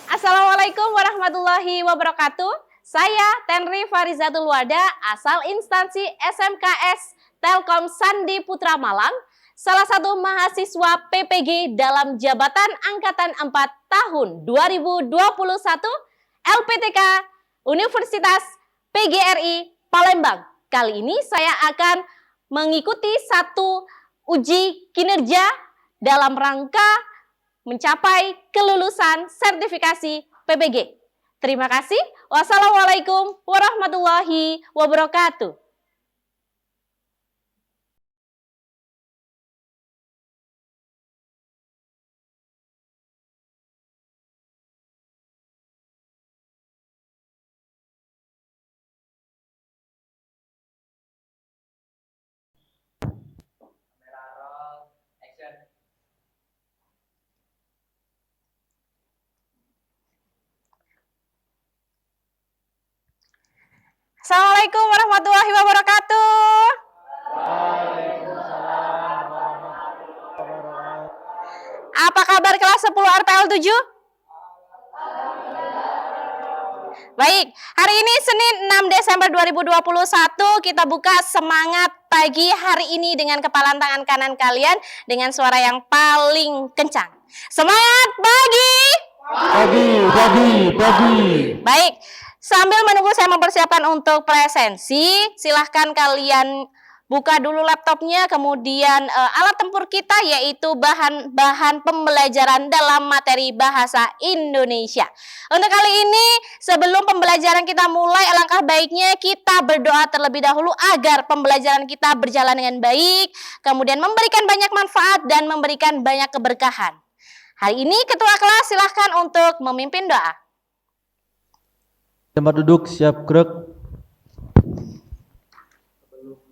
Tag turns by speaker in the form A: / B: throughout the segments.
A: Assalamualaikum warahmatullahi wabarakatuh. Saya Tenri Farizatul Wada, asal instansi SMKS Telkom Sandi Putra Malang, salah satu mahasiswa PPG dalam Jabatan Angkatan 4 tahun 2021 LPTK Universitas PGRI Palembang. Kali ini saya akan mengikuti satu uji kinerja dalam rangka mencapai kelulusan sertifikasi PPG. Terima kasih. Wassalamualaikum warahmatullahi wabarakatuh. Assalamualaikum warahmatullahi wabarakatuh. Apa kabar kelas 10 RPL 7? Baik, hari ini Senin 6 Desember 2021 kita buka semangat pagi hari ini dengan kepalan tangan kanan kalian dengan suara yang paling kencang. Semangat pagi! Pagi. Baik, sambil menunggu saya mempersiapkan untuk presensi, silahkan kalian buka dulu laptopnya, kemudian alat tempur kita yaitu bahan-bahan pembelajaran dalam materi bahasa Indonesia. Untuk kali ini, sebelum pembelajaran kita mulai, alangkah baiknya kita berdoa terlebih dahulu agar pembelajaran kita berjalan dengan baik, kemudian memberikan banyak manfaat dan memberikan banyak keberkahan. Hari ini ketua kelas silahkan untuk memimpin doa.
B: Tempat duduk, siap gerak.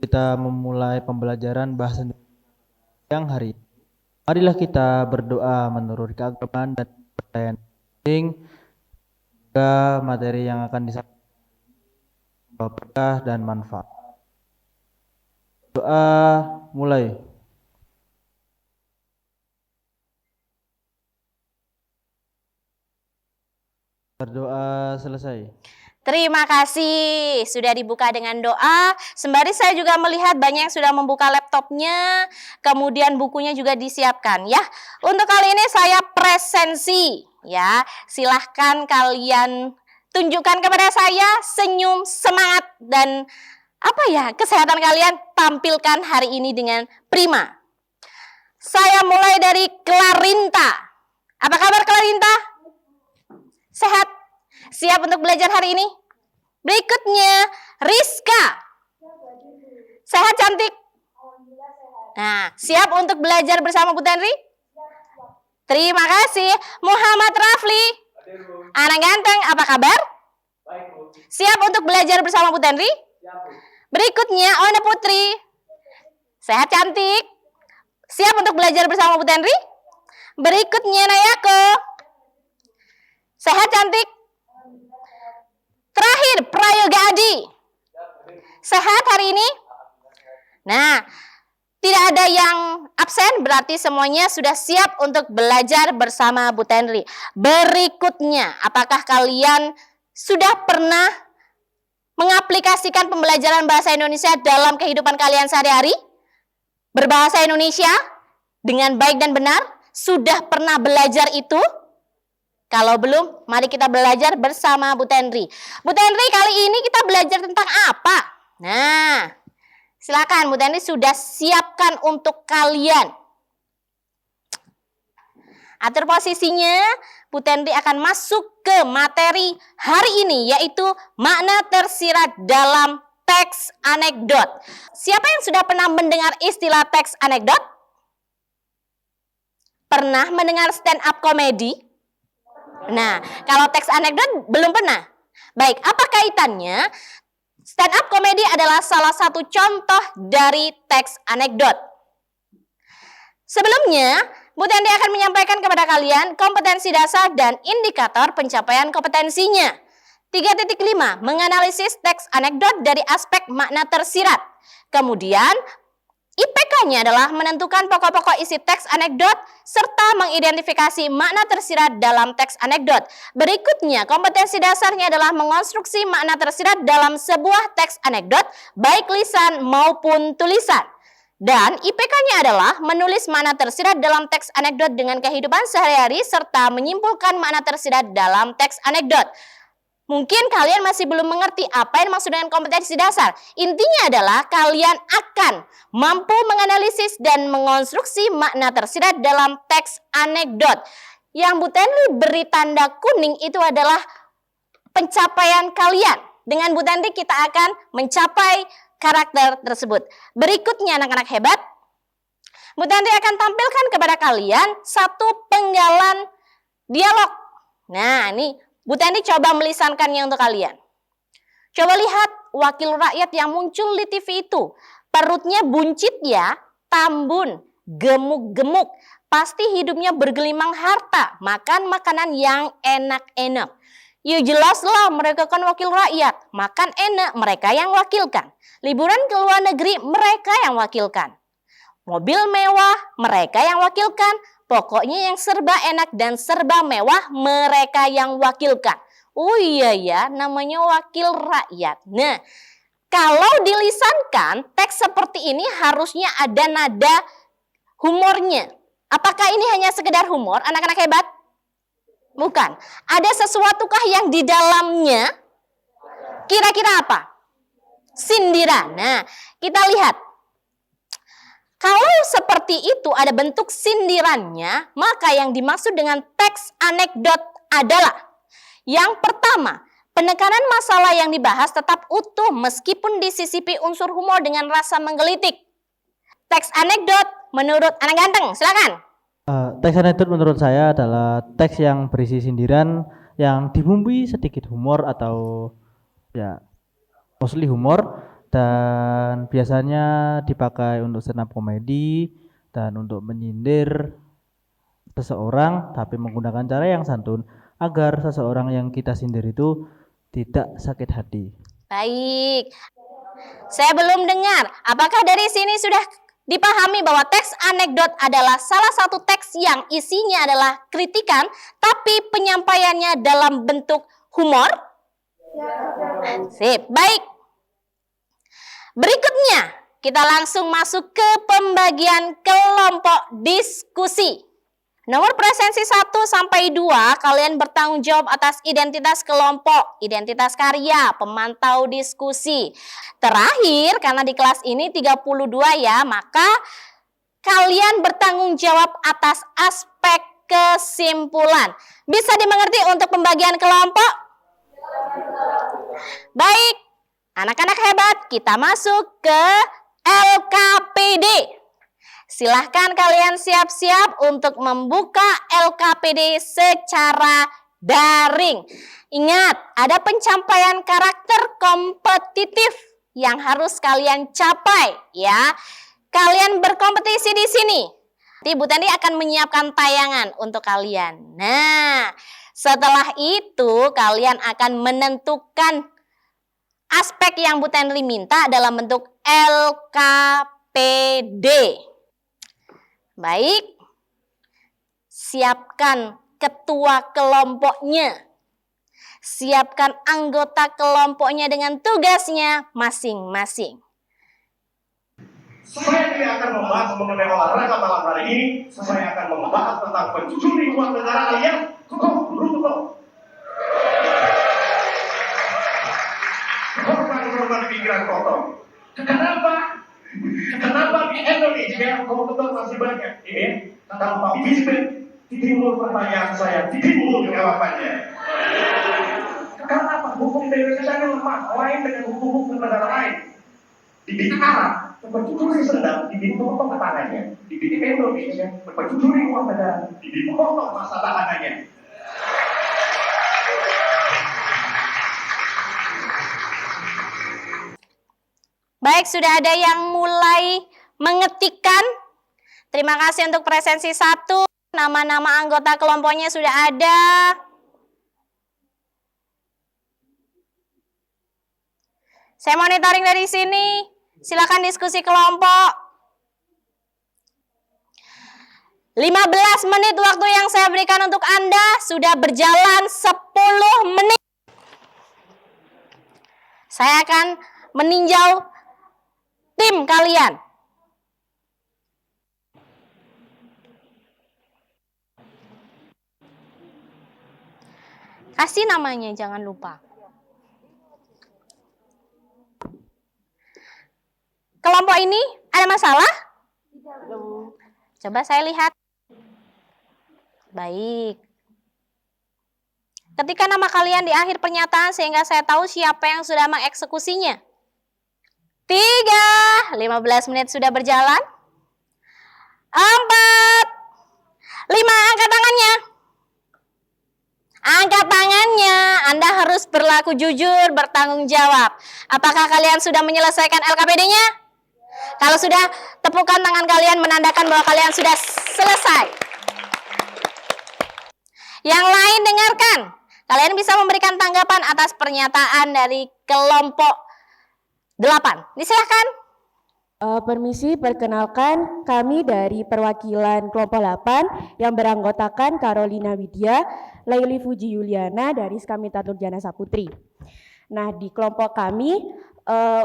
B: Kita memulai pembelajaran bahasa Indonesia yang hari ini. Marilah kita berdoa menurut keagamaan dan kepercayaan masing-masing. Semoga materi yang akan disampaikan berkah dan manfaat. Doa mulai. Berdoa selesai.
A: Terima kasih sudah dibuka dengan doa. Sembari saya juga melihat banyak yang sudah membuka laptopnya, kemudian bukunya juga disiapkan ya. Untuk kali ini saya presensi ya. Silahkan kalian tunjukkan kepada saya senyum, semangat dan kesehatan kalian tampilkan hari ini dengan prima. Saya mulai dari Clarinta. Apa kabar Clarinta? Sehat? Siap untuk belajar hari ini? Berikutnya, Rizka. Sehat cantik? Nah, siap untuk belajar bersama Bu Tenri? Terima kasih. Muhammad Rafli. Anak ganteng, apa kabar? Siap untuk belajar bersama Bu Tenri? Berikutnya, Ona Putri. Sehat cantik? Siap untuk belajar bersama Bu Tenri? Berikutnya, Nayako. Sehat cantik? Terakhir, Prayoga Adi. Sehat hari ini? Nah, tidak ada yang absen, berarti semuanya sudah siap untuk belajar bersama Bu Tenri. Berikutnya, apakah kalian sudah pernah mengaplikasikan pembelajaran bahasa Indonesia dalam kehidupan kalian sehari-hari? Berbahasa Indonesia dengan baik dan benar? Sudah pernah belajar itu? Kalau belum, mari kita belajar bersama Bu Tenri. Bu Tenri, kali ini kita belajar tentang apa? Nah, silakan Bu Tenri sudah siapkan untuk kalian. Atur posisinya, Bu Tenri akan masuk ke materi hari ini, yaitu makna tersirat dalam teks anekdot. Siapa yang sudah pernah mendengar istilah teks anekdot? Pernah mendengar stand up comedy? Nah, kalau teks anekdot belum pernah. Baik, apa kaitannya? Stand up comedy adalah salah satu contoh dari teks anekdot. Sebelumnya, Bu Tenri akan menyampaikan kepada kalian kompetensi dasar dan indikator pencapaian kompetensinya. 3.5, menganalisis teks anekdot dari aspek makna tersirat. Kemudian, IPK-nya adalah menentukan pokok-pokok isi teks anekdot serta mengidentifikasi makna tersirat dalam teks anekdot. Berikutnya, kompetensi dasarnya adalah mengonstruksi makna tersirat dalam sebuah teks anekdot, baik lisan maupun tulisan. Dan IPK-nya adalah menulis makna tersirat dalam teks anekdot dengan kehidupan sehari-hari serta menyimpulkan makna tersirat dalam teks anekdot. Mungkin kalian masih belum mengerti apa yang dimaksud dengan kompetensi dasar. Intinya adalah kalian akan mampu menganalisis dan mengonstruksi makna tersirat dalam teks anekdot. Yang Bu Tenri beri tanda kuning itu adalah pencapaian kalian. Dengan Bu Tenri kita akan mencapai karakter tersebut. Berikutnya anak-anak hebat, Bu Tenri akan tampilkan kepada kalian satu penggalan dialog. Nah, ini Bu Tenri coba melisankannya untuk kalian. Coba lihat wakil rakyat yang muncul di TV itu. Perutnya buncit ya, tambun, gemuk-gemuk. Pasti hidupnya bergelimang harta, makan makanan yang enak-enak. Ya jelaslah mereka kan wakil rakyat, makan enak mereka yang wakilkan. Liburan ke luar negeri mereka yang wakilkan. Mobil mewah mereka yang wakilkan. Pokoknya yang serba enak dan serba mewah mereka yang wakilkan. Oh iya ya, namanya wakil rakyat. Nah, kalau dilisankan, teks seperti ini harusnya ada nada humornya. Apakah ini hanya sekedar humor, anak-anak hebat? Bukan. Ada sesuatukah yang di dalamnya? Kira-kira apa? Sindiran. Nah, kita lihat. Kalau seperti itu ada bentuk sindirannya, maka yang dimaksud dengan teks anekdot adalah yang pertama, penekanan masalah yang dibahas tetap utuh meskipun disisipi unsur humor dengan rasa menggelitik. Teks anekdot menurut anak ganteng, silakan.
B: Teks anekdot menurut saya adalah teks yang berisi sindiran yang dibumbui sedikit humor atau ya mostly humor, dan biasanya dipakai untuk stand up komedi dan untuk menyindir seseorang tapi menggunakan cara yang santun agar seseorang yang kita sindir itu tidak sakit hati.
A: Baik, saya belum dengar. Apakah dari sini sudah dipahami bahwa teks anekdot adalah salah satu teks yang isinya adalah kritikan tapi penyampaiannya dalam bentuk humor? Sip, baik. Berikutnya, kita langsung masuk ke pembagian kelompok diskusi. Nomor presensi 1 sampai 2, kalian bertanggung jawab atas identitas kelompok, identitas karya, pemantau diskusi. Terakhir, karena di kelas ini 32 ya, maka kalian bertanggung jawab atas aspek kesimpulan. Bisa dimengerti untuk pembagian kelompok? Baik. Anak-anak hebat, kita masuk ke LKPD. Silahkan kalian siap-siap untuk membuka LKPD secara daring. Ingat, ada pencapaian karakter kompetitif yang harus kalian capai ya. Kalian berkompetisi di sini. Nanti Bu Tenri akan menyiapkan tayangan untuk kalian. Nah, setelah itu kalian akan menentukan aspek yang Bu Tenri minta dalam bentuk LKPD. Baik, siapkan ketua kelompoknya. Siapkan anggota kelompoknya dengan tugasnya masing-masing.
C: Saya tidak akan membahas mengenai olahraga malam hari ini. Saya akan membahas tentang pencuri uang negara alias koruptor. Korban pikiran kotor. Kenapa di Indonesia koruptor masih banyak? Tanpa bisnis timbul pertanyaan saya, timbul jawabannya. Karena apa? Hukum di Indonesia ini lemah, lain dengan hukum-hukum negara lain. Di Arab, pencuri sedang dipotong tangannya. Di Indonesia, pencuri uang negara dipotong masa tahanannya.
A: Baik, sudah ada yang mulai mengetikkan. Terima kasih untuk presensi 1. Nama-nama anggota kelompoknya sudah ada. Saya monitoring dari sini. Silakan diskusi kelompok. 15 menit waktu yang saya berikan untuk Anda sudah berjalan 10 menit. Saya akan meninjau tim kalian. Kasih namanya, jangan lupa. Kelompok ini ada masalah? Coba saya lihat. Baik. Ketika nama kalian di akhir pernyataan sehingga saya tahu siapa yang sudah mengeksekusinya. 3, 15 menit sudah berjalan. 4, 5, angkat tangannya. Angkat tangannya, Anda harus berlaku jujur, bertanggung jawab. Apakah kalian sudah menyelesaikan LKPD-nya? Kalau sudah, tepukan tangan kalian menandakan bahwa kalian sudah selesai. Yang lain dengarkan. Kalian bisa memberikan tanggapan atas pernyataan dari kelompok 8. Silakan.
D: Permisi, perkenalkan kami dari perwakilan kelompok 8 yang beranggotakan Carolina Widya, Laili Fuji Yuliana dari Skamita Turjana Saputri. Nah, di kelompok kami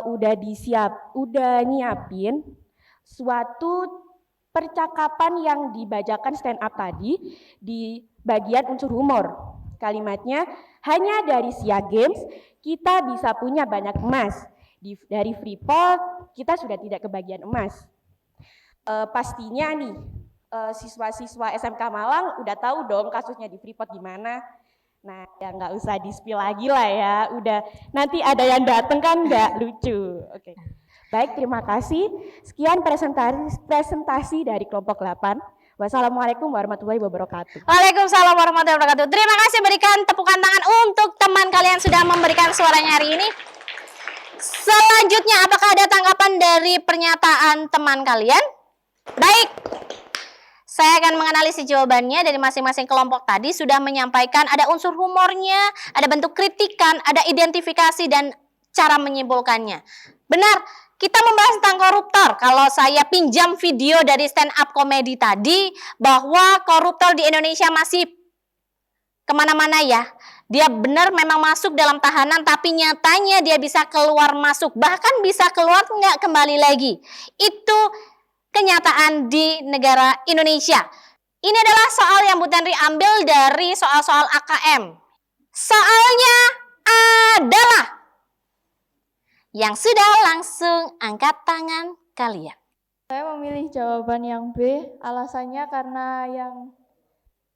D: udah nyiapin suatu percakapan yang dibacakan stand up tadi di bagian unsur humor. Kalimatnya, hanya dari SEA Games kita bisa punya banyak emas. Dari Freeport kita sudah tidak kebagian emas. Pastinya nih siswa-siswa SMK Malang udah tahu dong kasusnya di Freeport gimana. Nah, ya nggak usah di-spill lagi lah ya. Udah nanti ada yang dateng kan nggak lucu. Oke. Baik, terima kasih. Sekian presentasi dari kelompok 8. Wassalamualaikum warahmatullahi wabarakatuh.
A: Waalaikumsalam warahmatullahi wabarakatuh. Terima kasih, berikan tepukan tangan untuk teman kalian sudah memberikan suaranya hari ini. Selanjutnya, apakah ada tanggapan dari pernyataan teman kalian? Baik, saya akan menganalisis jawabannya dari masing-masing kelompok tadi sudah menyampaikan ada unsur humornya, ada bentuk kritikan, ada identifikasi dan cara menyimpulkannya. Benar, kita membahas tentang koruptor. Kalau saya pinjam video dari stand up komedi tadi, bahwa koruptor di Indonesia masih kemana-mana ya. Dia benar memang masuk dalam tahanan, tapi nyatanya dia bisa keluar masuk. Bahkan bisa keluar nggak kembali lagi. Itu kenyataan di negara Indonesia. Ini adalah soal yang Bu Tenri ambil dari soal-soal AKM. Soalnya adalah yang sudah langsung angkat tangan kalian.
E: Saya memilih jawaban yang B, alasannya karena yang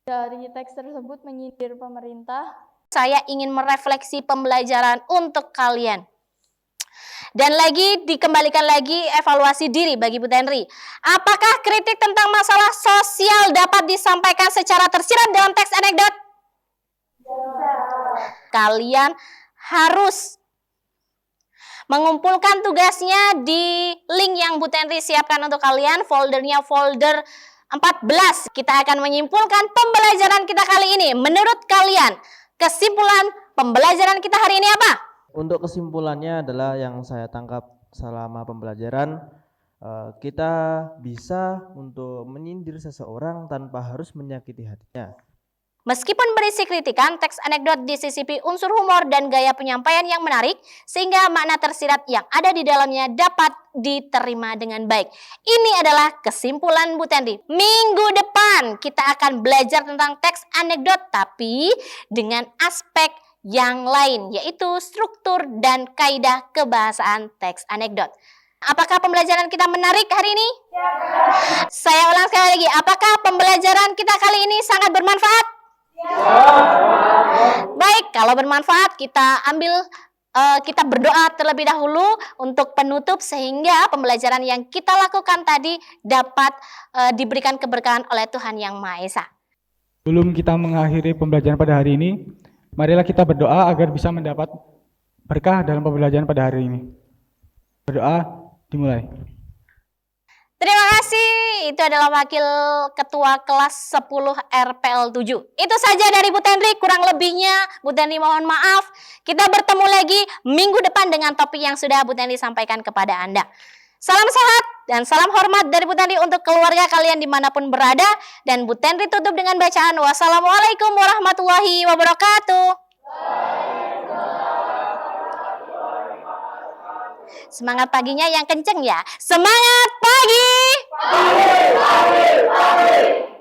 E: dari teks tersebut menyindir pemerintah.
A: Saya ingin merefleksi pembelajaran untuk kalian. Dan lagi dikembalikan lagi evaluasi diri bagi Bu Tenri. Apakah kritik tentang masalah sosial dapat disampaikan secara tersirat dalam teks anekdot? Kalian harus mengumpulkan tugasnya di link yang Bu Tenri siapkan untuk kalian. Foldernya folder 14. Kita akan menyimpulkan pembelajaran kita kali ini. Menurut kalian, kesimpulan pembelajaran kita hari ini apa?
B: Untuk kesimpulannya adalah yang saya tangkap selama pembelajaran, kita bisa untuk menyindir seseorang tanpa harus menyakiti hatinya.
A: Meskipun berisi kritikan, teks anekdot disisipi unsur humor dan gaya penyampaian yang menarik, sehingga makna tersirat yang ada di dalamnya dapat diterima dengan baik. Ini adalah kesimpulan Bu Tenri. Minggu depan kita akan belajar tentang teks anekdot, tapi dengan aspek yang lain, yaitu struktur dan kaidah kebahasaan teks anekdot. Apakah pembelajaran kita menarik hari ini? Ya. Saya ulang sekali lagi, apakah pembelajaran kita kali ini sangat bermanfaat? Ya. Baik, kalau bermanfaat kita kita berdoa terlebih dahulu untuk penutup sehingga pembelajaran yang kita lakukan tadi dapat diberikan keberkahan oleh Tuhan Yang Maha Esa.
F: Sebelum kita mengakhiri pembelajaran pada hari ini, marilah kita berdoa agar bisa mendapat berkah dalam pembelajaran pada hari ini. Berdoa dimulai.
A: Terima kasih. Itu adalah Wakil Ketua Kelas 10 RPL 7. Itu saja dari Bu Tenri. Kurang lebihnya Bu Tenri mohon maaf. Kita bertemu lagi minggu depan dengan topik yang sudah Bu Tenri sampaikan kepada Anda. Salam sehat dan salam hormat dari Bu Tenri untuk keluarga kalian dimanapun berada. Dan Bu Tenri tutup dengan bacaan wassalamualaikum warahmatullahi wabarakatuh. Semangat paginya yang kenceng ya. Semangat pagi!
C: Pagi, pagi, pagi.